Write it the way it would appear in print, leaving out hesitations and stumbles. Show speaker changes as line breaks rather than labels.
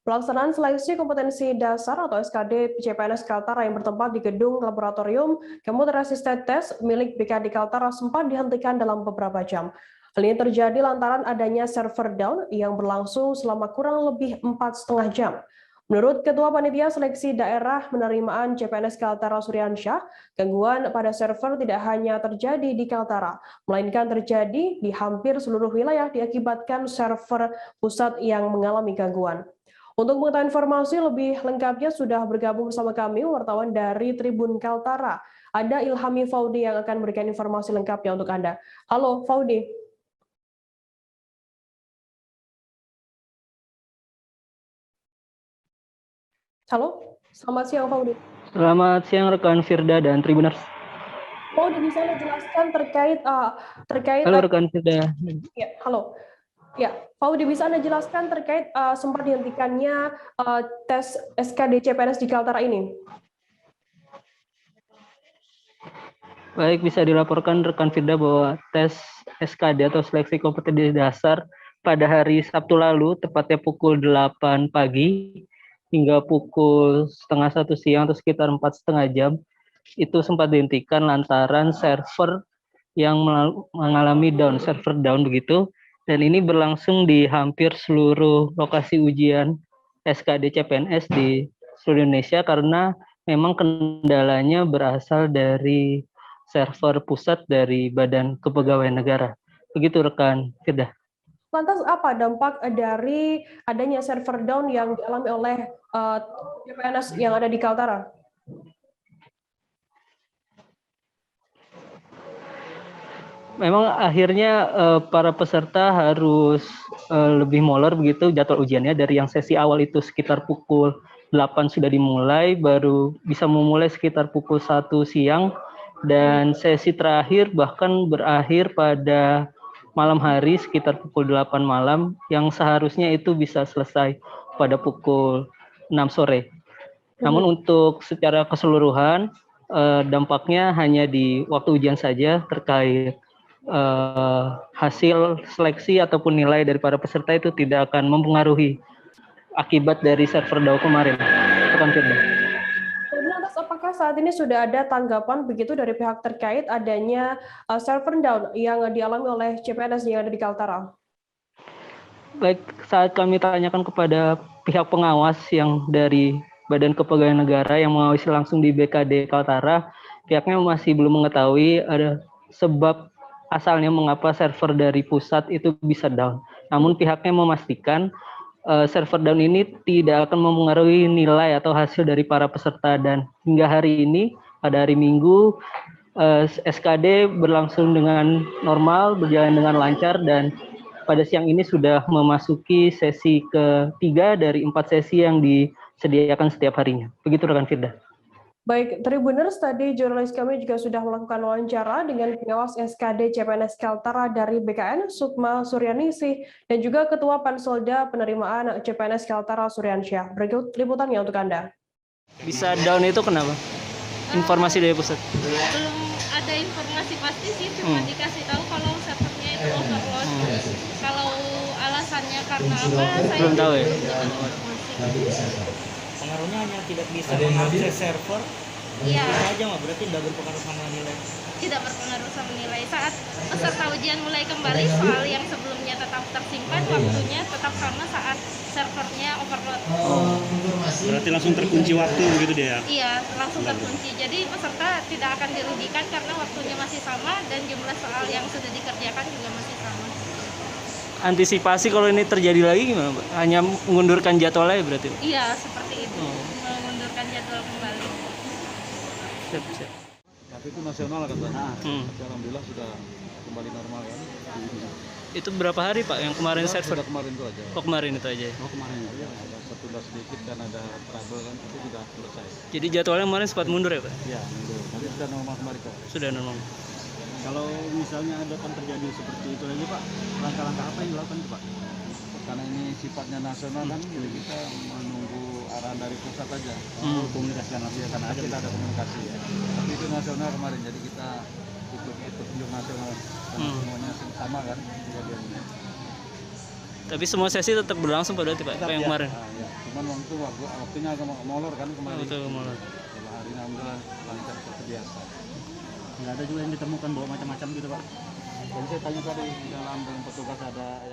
Pelaksanaan seleksi kompetensi dasar atau SKD CPNS Kaltara yang bertempat di gedung laboratorium Computer Assisted Test milik BKD Kaltara sempat dihentikan dalam beberapa jam. Hal ini terjadi lantaran adanya server down yang berlangsung selama kurang lebih 4,5 jam. Menurut Ketua Panitia Seleksi Daerah Penerimaan CPNS Kaltara Suryansyah, gangguan pada server tidak hanya terjadi di Kaltara, melainkan terjadi di hampir seluruh wilayah diakibatkan server pusat yang mengalami gangguan. Untuk mengetahui informasi lebih lengkapnya sudah bergabung bersama kami wartawan dari Tribun Kaltara. Ada Ilhami Faudi yang akan memberikan informasi lengkapnya untuk Anda. Halo Faudi. Halo, selamat siang Faudi.
Selamat siang rekan Firda dan Tribuners.
Faudi bisa Anda jelaskan terkait
Halo rekan Firda.
Ya, halo. Ya, Faudi bisa Anda jelaskan terkait sempat dihentikannya tes SKD CPNS di Kaltara ini?
Baik, bisa dilaporkan rekan Firda bahwa tes SKD atau seleksi kompetensi dasar pada hari Sabtu lalu, tepatnya pukul 8 pagi hingga pukul setengah 1 siang atau sekitar 4,5 jam, itu sempat dihentikan lantaran server yang mengalami server down begitu, dan ini berlangsung di hampir seluruh lokasi ujian SKD CPNS di seluruh Indonesia karena memang kendalanya berasal dari server pusat dari Badan Kepegawaian Negara. Begitu rekan Firda.
Lantas apa dampak dari adanya server down yang dialami oleh CPNS yang ada di Kaltara?
Memang akhirnya para peserta harus lebih molor begitu jadwal ujiannya, dari yang sesi awal itu sekitar pukul 8 sudah dimulai, baru bisa memulai sekitar pukul 1 siang, dan sesi terakhir bahkan berakhir pada malam hari sekitar pukul 8 malam, yang seharusnya itu bisa selesai pada pukul 6 sore. Namun untuk secara keseluruhan dampaknya hanya di waktu ujian saja terkait hasil seleksi ataupun nilai dari para peserta itu tidak akan mempengaruhi akibat dari server down kemarin.
Kemudian lantas apakah saat ini sudah ada tanggapan begitu dari pihak terkait adanya server down yang dialami oleh CPNS yang ada di Kaltara?
Baik, saat kami tanyakan kepada pihak pengawas yang dari Badan Kepegawaian Negara yang mengawasi langsung di BKD Kaltara, pihaknya masih belum mengetahui ada sebab asalnya mengapa server dari pusat itu bisa down. Namun pihaknya memastikan server down ini tidak akan mempengaruhi nilai atau hasil dari para peserta, dan hingga hari ini pada hari Minggu SKD berlangsung dengan normal, berjalan dengan lancar, dan pada siang ini sudah memasuki sesi ketiga dari 4 sesi yang disediakan setiap harinya. Begitu rekan Firda.
Baik, Tribuners, tadi jurnalis kami juga sudah melakukan wawancara dengan pengawas SKD CPNS Kaltara dari BKN, Sukma Suryaningsih, dan juga Ketua Panselda Penerimaan CPNS Kaltara Suryansyah. Berikut liputannya untuk Anda.
Bisa down itu kenapa? Informasi dari pusat?
Belum ada informasi pasti sih, cuma dikasih tahu kalau servernya itu overload. Kalau alasannya karena apa, saya
belum tahu ya.
Pengaruhnya hanya tidak bisa mengakses server.
Iya.
Itu aja mah, berarti tidak berpengaruh sama nilai.
Tidak berpengaruh sama nilai. Saat peserta ujian mulai kembali, soal yang sebelumnya tetap tersimpan, waktunya tetap sama saat servernya overload.
Berarti langsung terkunci waktu begitu dia.
Iya, langsung terkunci. Jadi peserta tidak akan dirugikan karena waktunya masih sama dan jumlah soal yang sudah dikerjakan juga masih sama.
Antisipasi kalau ini terjadi lagi gimana, Pak? Hanya mengundurkan jadwalnya berarti?
Iya, seperti itu. Mengundurkan jadwal kembali.
Siap.
Tapi itu nasional katanya. Tapi alhamdulillah sudah kembali normal kan.
Itu berapa hari Pak yang kemarin server?
Sudah kemarin itu aja.
Oh, kemarin itu aja.
Oh kemarin ya. Ada tertunda sedikit kan, ada trouble kan, itu sudah selesai.
Jadi jadwalnya kemarin sempat mundur ya Pak?
Ya mundur. Tapi sudah normal kembali kok.
Sudah normal.
Kalau misalnya ada kan terjadi seperti itu lagi Pak, langkah-langkah apa yang dilakukan Pak?
Karena ini sifatnya nasional kan, jadi kita menunggu arahan dari pusat aja.
Komunikasikan langsung
Karena kita ada komunikasi ya. Tapi itu nasional kemarin, jadi kita ikut tunjuk nasional. Karena semuanya sama kan kejadiannya.
Tapi semua sesi tetap berlangsung pada Pak,
Tetap
yang
ya.
kemarin.
Ya. Cuman waktunya agak molor kan kemarin.
Betul, molor.
Setelah hari ini alhamdulillah lancar seperti biasa.
Nggak ada juga yang ditemukan bawa macam-macam gitu Pak.
Dan saya tanya tadi di dalam dengan petugas ada